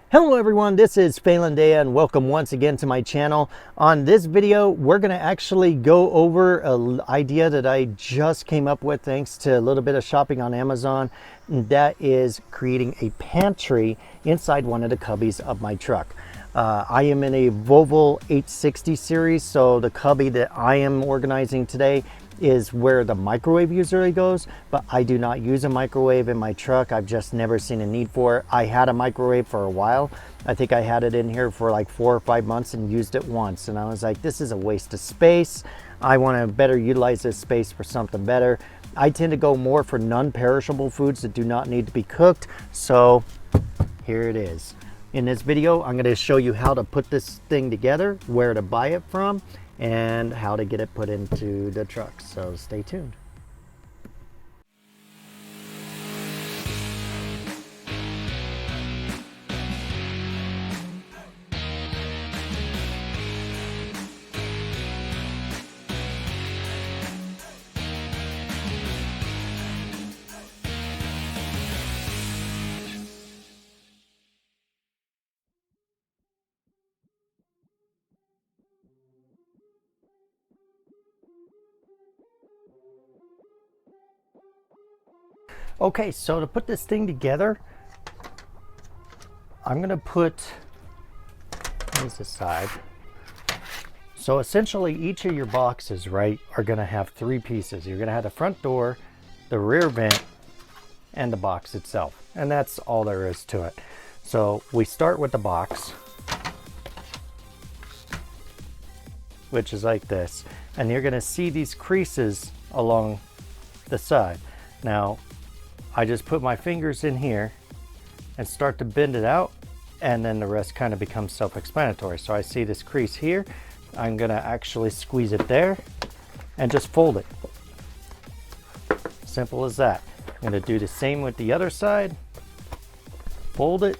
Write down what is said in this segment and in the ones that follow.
Hello everyone, this is Faelandaea and welcome once again to my channel. On this video, we're going to actually go over an idea that I just came up with thanks to a little bit of shopping on Amazon. And that is creating a pantry inside one of the cubbies of my truck. I am in a Volvo 860 series, so the cubby that I am organizing today is where the microwave usually goes, but I do not use a microwave in my truck. I've just never seen a need for it. I had a microwave for a while. I think I had it in here for like 4 or 5 months and used it once, and I was like, this is a waste of space. I want to better utilize this space for something better. I tend to go more for non-perishable foods that do not need to be cooked, so here it is. In this video, I'm going to show you how to put this thing together, where to buy it from, and how to get it put into the truck. So stay tuned. Okay, so to put this thing together, I'm going to put these aside. So essentially each of your boxes, right, are going to have 3 pieces. You're going to have the front door, the rear vent, and the box itself. And that's all there is to it. So we start with the box, which is like this. And you're going to see these creases along the side. Now, I just put my fingers in here and start to bend it out, and then the rest kind of becomes self-explanatory. So I see this crease here. I'm going to actually squeeze it there and just fold it. Simple as that. I'm going to do the same with the other side. Fold it.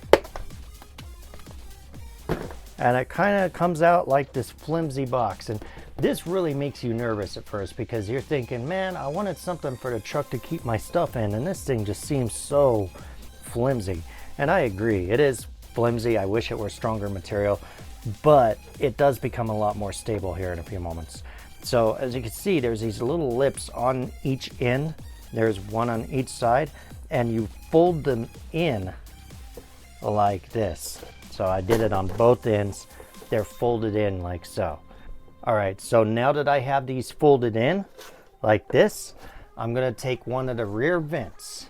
And it kind of comes out like this flimsy box. And this really makes you nervous at first because you're thinking, man, I wanted something for the truck to keep my stuff in, and this thing just seems so flimsy. And I agree, it is flimsy. I wish it were stronger material, but it does become a lot more stable here in a few moments. So as you can see, there's these little lips on each end. There's one on each side, and you fold them in like this. So I did it on both ends. They're folded in like so. All right, so now that I have these folded in like this, I'm going to take one of the rear vents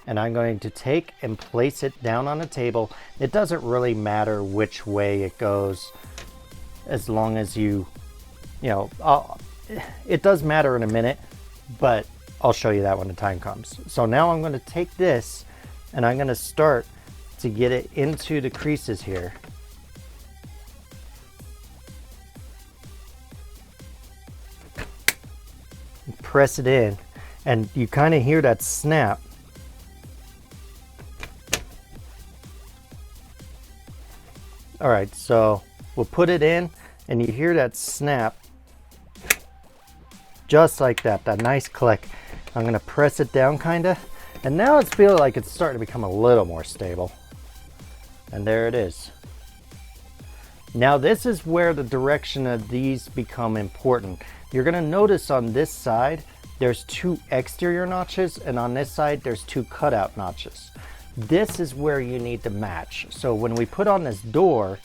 and I'm going to take and place it down on the table. It doesn't really matter which way it goes, as long as you know, it does matter in a minute, but I'll show you that when the time comes. So now I'm going to take this and I'm going to start to get it into the creases here. Press it in, and you kind of hear that snap. All right, so we'll put it in, and you hear that snap just like that, that nice click. I'm going to press it down kind of, and now it's feeling like it's starting to become a little more stable. And there it is. Now this is where the direction of these become important. You're going to notice on this side there's 2 exterior notches, and on this side there's 2 cutout notches. This is where you need to match. So when we put on this door,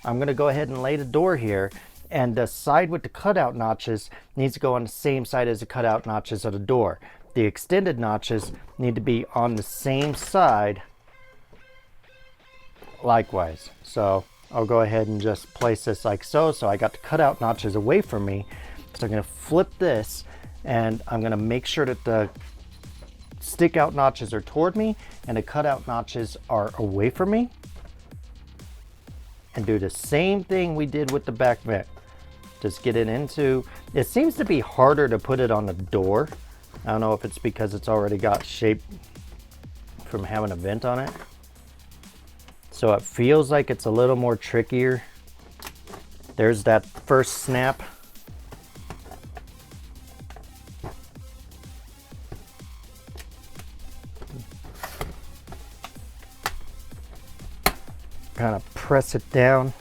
I'm going to go ahead and lay the door here, and the side with the cutout notches needs to go on the same side as the cutout notches of the door. The extended notches need to be on the same side likewise. So I'll go ahead and just place this like so. So I got the cutout notches away from me. So I'm going to flip this, and I'm going to make sure that the stick out notches are toward me and the cutout notches are away from me. And do the same thing we did with the back vent. Just get it into, it seems to be harder to put it on the door. I don't know if it's because it's already got shape from having a vent on it. So it feels like it's a little more trickier. There's that first snap. Kind of press it down.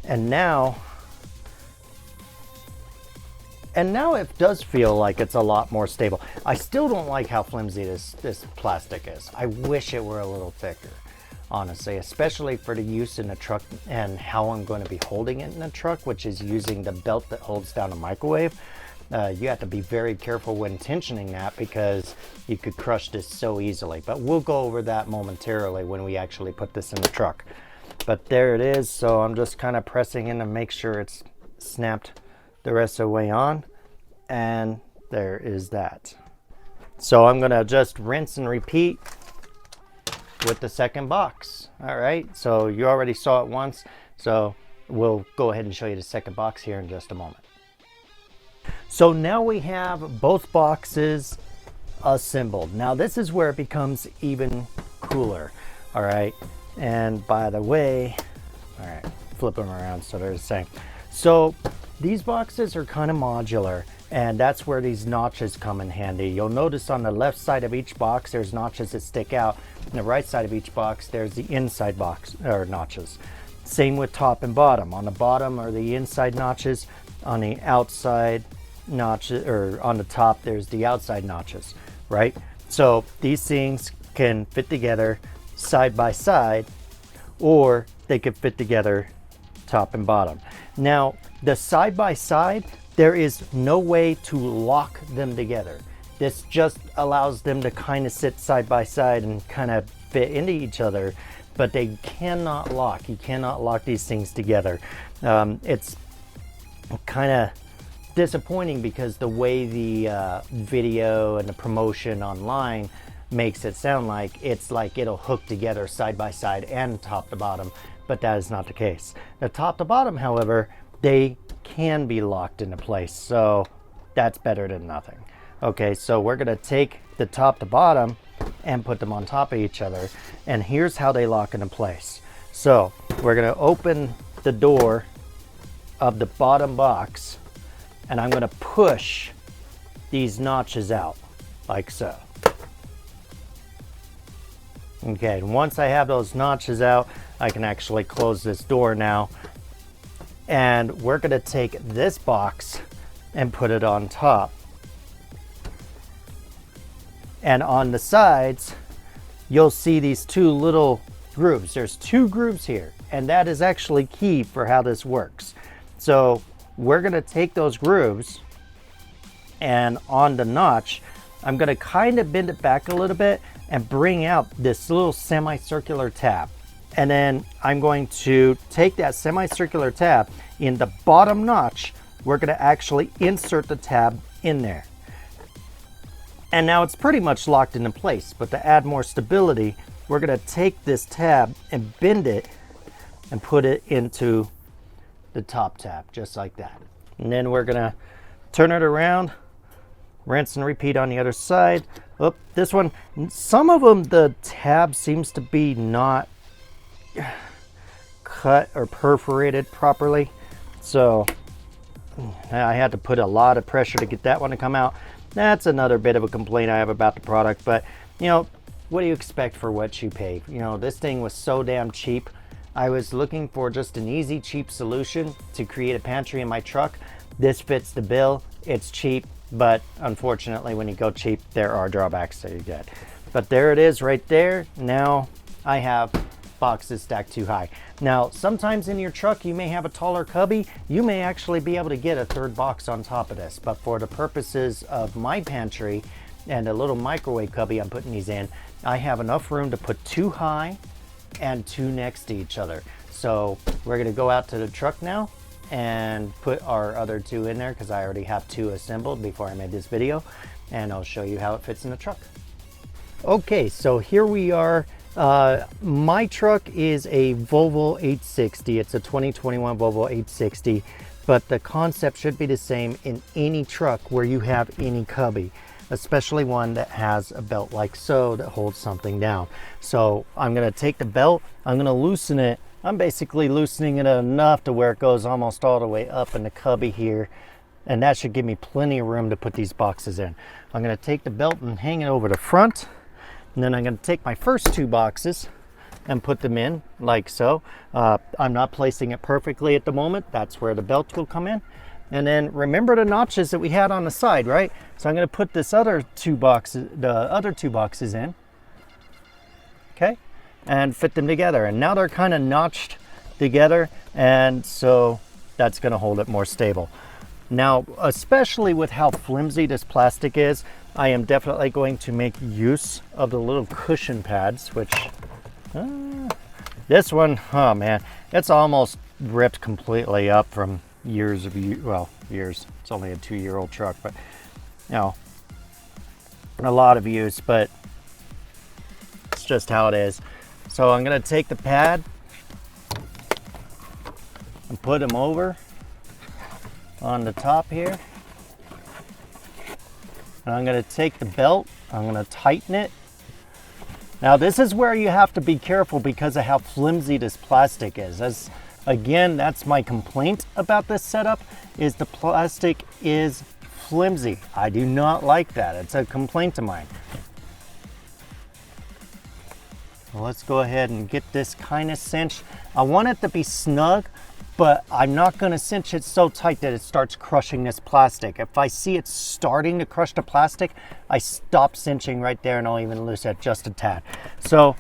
And now it does feel like it's a lot more stable. I still don't like how flimsy this plastic is. I wish it were a little thicker, honestly, especially for the use in the truck and how I'm going to be holding it in the truck, which is using the belt that holds down a microwave. You have to be very careful when tensioning that because you could crush this so easily. But we'll go over that momentarily when we actually put this in the truck. But there it is. So I'm just kind of pressing in to make sure it's snapped the rest of the way on. And there is that. So I'm going to just rinse and repeat with the second box. All right. So you already saw it once. So we'll go ahead and show you the second box here in just a moment. So now we have both boxes assembled. Now this is where it becomes even cooler. All right. And by the way, all right, flip them around so they're the same. So these boxes are kind of modular, and that's where these notches come in handy. You'll notice on the left side of each box, there's notches that stick out. On the right side of each box, there's the inside box or notches. Same with top and bottom. On the bottom are the inside notches. On the outside notches, or on the top, there's the outside notches, right? So these things can fit together side by side, or they could fit together top and bottom. Now, the side by side, there is no way to lock them together. This just allows them to kind of sit side by side and kind of fit into each other, but they cannot lock. You cannot lock these things together. It's kind of disappointing because the way the video and the promotion online makes it sound like it's like it'll hook together side by side and top to bottom, but that is not the case. The top to bottom, however, they can be locked into place, so that's better than nothing. Okay, so we're gonna take the top to bottom and put them on top of each other, and here's how they lock into place. So we're gonna open the door of the bottom box, and I'm gonna push these notches out like so. Okay, and once I have those notches out, I can actually close this door now. And we're gonna take this box and put it on top. And on the sides, you'll see these two little grooves. There's two grooves here, and that is actually key for how this works. So we're gonna take those grooves, and on the notch, I'm gonna kind of bend it back a little bit and bring out this little semicircular tab. And then I'm going to take that semicircular tab in the bottom notch. We're gonna actually insert the tab in there. And now it's pretty much locked into place, but to add more stability, we're gonna take this tab and bend it and put it into the top tab, just like that. And then we're gonna turn it around, rinse and repeat on the other side. Oh, this one, some of them, the tab seems to be not cut or perforated properly. So I had to put a lot of pressure to get that one to come out. That's another bit of a complaint I have about the product, but you know, what do you expect for what you pay? You know, this thing was so damn cheap. I was looking for just an easy, cheap solution to create a pantry in my truck. This fits the bill. It's cheap, but unfortunately, when you go cheap, there are drawbacks that you get. But there it is right there. Now I have boxes stacked too high. Now, sometimes in your truck, you may have a taller cubby. You may actually be able to get a third box on top of this, but for the purposes of my pantry and a little microwave cubby I'm putting these in, I have enough room to put two high and two next to each other. So we're gonna go out to the truck now and put our other two in there because I already have two assembled before I made this video, and I'll show you how it fits in the truck. Okay, so here we are. My truck is a Volvo 860. It's a 2021 Volvo 860, but the concept should be the same in any truck where you have any cubby. especially one that has a belt like so that holds something down. So I'm going to take the belt, I'm going to loosen it. I'm basically loosening it enough to where it goes almost all the way up in the cubby here, and that should give me plenty of room to put these boxes in. I'm going to take the belt and hang it over the front, and then I'm going to take my first 2 boxes and put them in like so. I'm not placing it perfectly at the moment. That's where the belt will come in. And then remember the notches that we had on the side, right? So I'm going to put this other 2 boxes, the other 2 boxes in, okay, and fit them together. And now they're kind of notched together, and so that's going to hold it more stable. Now, especially with how flimsy this plastic is, I am definitely going to make use of the little cushion pads, which this one, oh man, it's almost ripped completely up from years of years. It's only a 2-year-old truck, but you know, a lot of use, but it's just how it is. So I'm going to take the pad and put them over on the top here. And I'm going to take the belt, I'm going to tighten it. Now this is where you have to be careful because of how flimsy this plastic is. Again, that's my complaint about this setup, is the plastic is flimsy. I do not like that. It's a complaint of mine. Well, let's go ahead and get this kind of cinched. I want it to be snug, but I'm not going to cinch it so tight that it starts crushing this plastic. If I see it starting to crush the plastic, I stop cinching right there and I'll even loosen it just a tad. So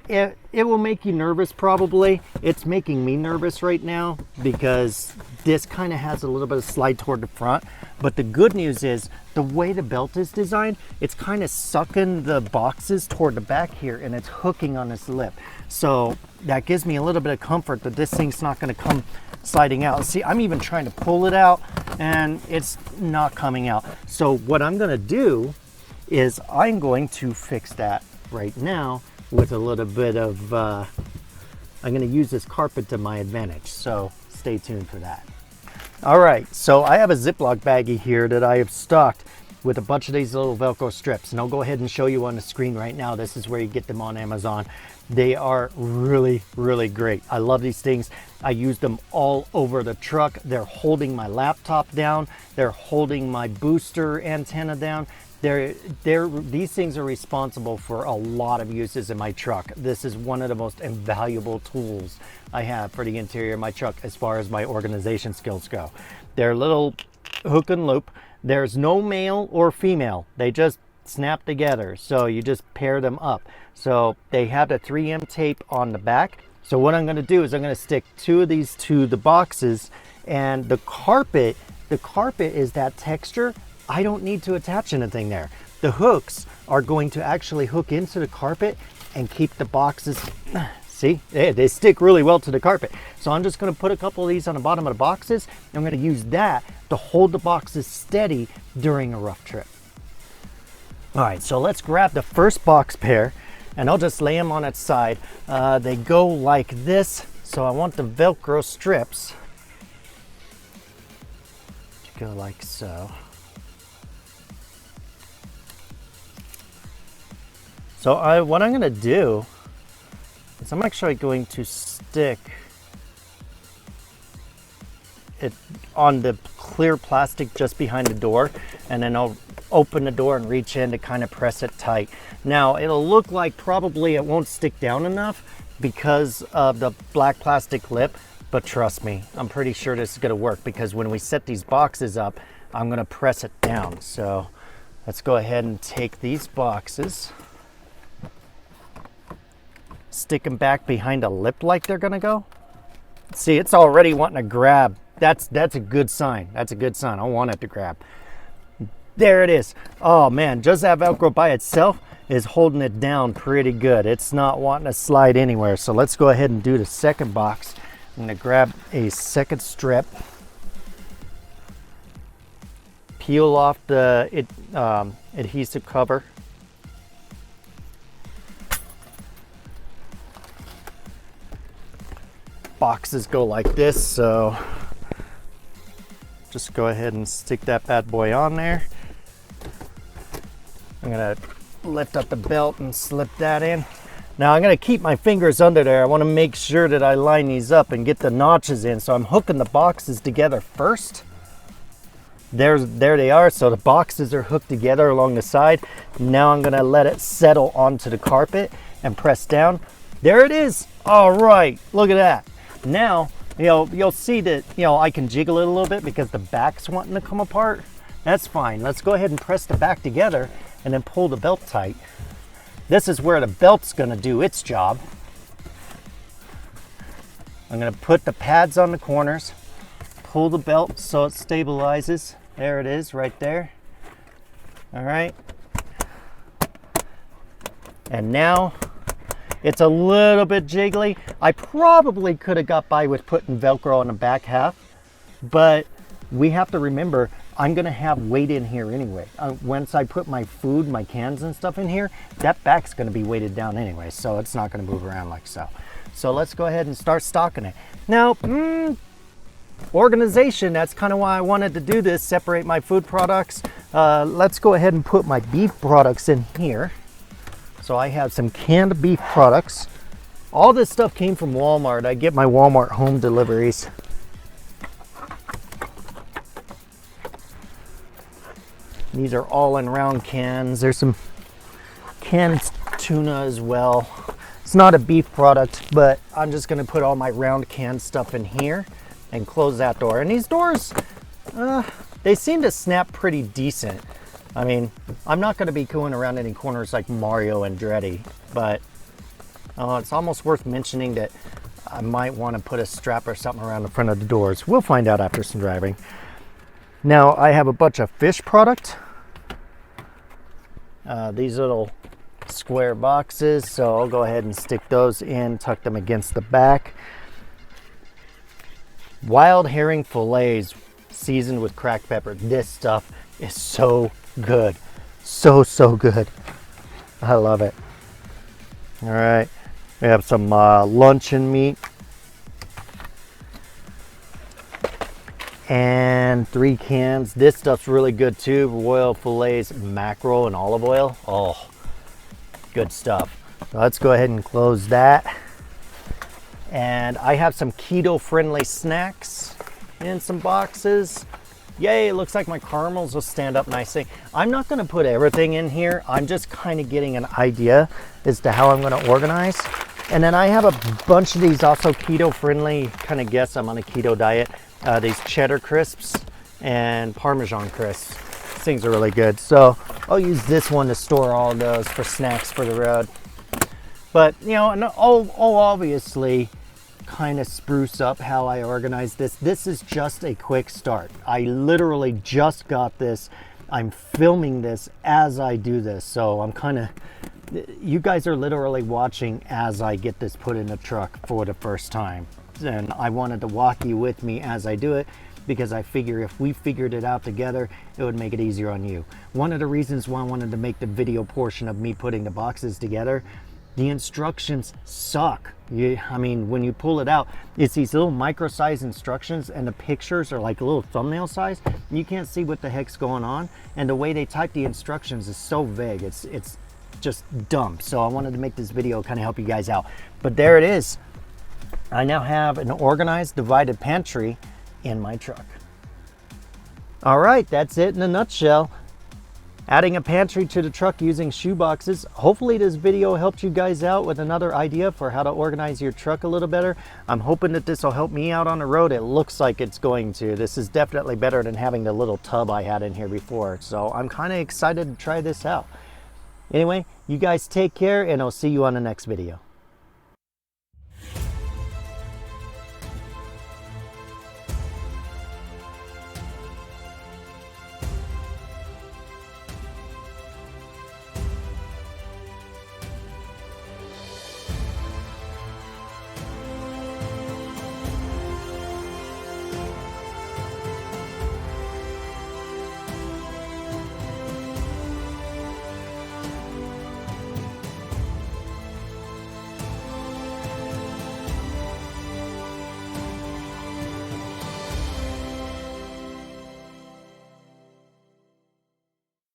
it will make you nervous probably. It's making me nervous right now because this kind of has a little bit of slide toward the front. But the good news is the way the belt is designed, it's kind of sucking the boxes toward the back here and it's hooking on this lip. So that gives me a little bit of comfort that this thing's not going to come sliding out. See, I'm even trying to pull it out and it's not coming out. So what I'm going to do is I'm going to fix that right now with a little bit of, I'm going to use this carpet to my advantage. So stay tuned for that. All right, so I have a Ziploc baggie here that I have stocked with a bunch of these little Velcro strips, and I'll go ahead and show you on the screen right now. This is where you get them on Amazon. They are really, really great. I love these things. I use them all over the truck. They're holding my laptop down. They're holding my booster antenna down. These things are responsible for a lot of uses in my truck. This is one of the most invaluable tools I have for the interior of my truck as far as my organization skills go. They're little hook and loop. There's no male or female. They just snap together. So you just pair them up. So they have the 3M tape on the back. So what I'm going to do is I'm going to stick 2 of these to the boxes, and the carpet is that texture. I don't need to attach anything there. The hooks are going to actually hook into the carpet and keep the boxes, see, they stick really well to the carpet. So I'm just going to put a couple of these on the bottom of the boxes. I'm going to use that to hold the boxes steady during a rough trip. All right, so let's grab the first box pair and I'll just lay them on its side. They go like this. So I want the Velcro strips to go like so. So what I'm going to do is I'm actually going to stick it on the clear plastic just behind the door, and then I'll open the door and reach in to kind of press it tight. Now it'll look like probably it won't stick down enough because of the black plastic lip, but trust me, I'm pretty sure this is going to work because when we set these boxes up, I'm going to press it down. So let's go ahead and take these boxes, stick them back behind a lip like they're gonna go. See, it's already wanting to grab. That's a good sign. That's a good sign. I want it to grab. There it is. Oh man, just that Velcro by itself is holding it down pretty good. It's not wanting to slide anywhere. So let's go ahead and do the second box. I'm gonna grab a second strip, peel off the adhesive cover. Boxes go like this, so just go ahead and stick that bad boy on there. I'm gonna lift up the belt and slip that in. Now I'm gonna keep my fingers under there. I wanna make sure that I line these up and get the notches in. So I'm hooking the boxes together first. There they are. So the boxes are hooked together along the side. Now I'm gonna let it settle onto the carpet and press down. There it is. All right, look at that. Now, you'll see that, I can jiggle it a little bit because the back's wanting to come apart. That's fine. Let's go ahead and press the back together and then pull the belt tight. This is where the belt's gonna do its job. I'm gonna put the pads on the corners, pull the belt so it stabilizes. There it is right there. All right. And now it's a little bit jiggly. I probably could have got by with putting Velcro on the back half, but we have to remember I'm gonna have weight in here anyway. Once I put my food, my cans and stuff in here, that back's gonna be weighted down anyway, so it's not gonna move around like so. So let's go ahead and start stocking it. Now, organization, that's kind of why I wanted to do this, separate my food products. Let's go ahead and put my beef products in here. So I have some canned beef products. All this stuff came from Walmart. I get my Walmart home deliveries. These are all in round cans. There's some canned tuna as well. It's not a beef product, but I'm just gonna put all my round canned stuff in here and close that door. And these doors, they seem to snap pretty decent. I mean, I'm not gonna be going around any corners like Mario Andretti, but it's almost worth mentioning that I might wanna put a strap or something around the front of the doors. We'll find out after some driving. Now I have a bunch of fish product. These little square boxes, so I'll go ahead and stick those in, tuck them against the back. Wild herring fillets seasoned with cracked pepper. This stuff is so good. So good. I love it. All right, we have some luncheon meat. And 3 cans. This stuff's really good too. Royal fillets, mackerel, and olive oil. Oh, good stuff. So let's go ahead and close that. And I have some keto-friendly snacks in some boxes. Yay, it looks like my caramels will stand up nicely. I'm not gonna put everything in here. I'm just kind of getting an idea as to how I'm gonna organize. And then I have a bunch of these also keto-friendly, kind of guess I'm on a keto diet. These cheddar crisps and Parmesan crisps. These things are really good. So I'll use this one to store all those for snacks for the road. But and I'll obviously kind of spruce up how I organize this. This is just a quick start. I literally just got this. I'm filming this as I do this. So I'm you guys are literally watching as I get this put in the truck for the first time. And I wanted to walk you with me as I do it because I figure if we figured it out together, it would make it easier on you. One of the reasons why I wanted to make the video portion of me putting the boxes together, the instructions suck. I mean, when you pull it out, it's these little micro-size instructions and the pictures are like a little thumbnail size. You can't see what the heck's going on. And the way they type the instructions is so vague. It's just dumb. So I wanted to make this video kind of help you guys out. But there it is. I now have an organized, divided pantry in my truck. All right, that's it in a nutshell. Adding a pantry to the truck using shoe boxes. Hopefully this video helped you guys out with another idea for how to organize your truck a little better. I'm hoping that this will help me out on the road. It looks like it's going to. This is definitely better than having the little tub I had in here before. So I'm kind of excited to try this out. Anyway, you guys take care and I'll see you on the next video.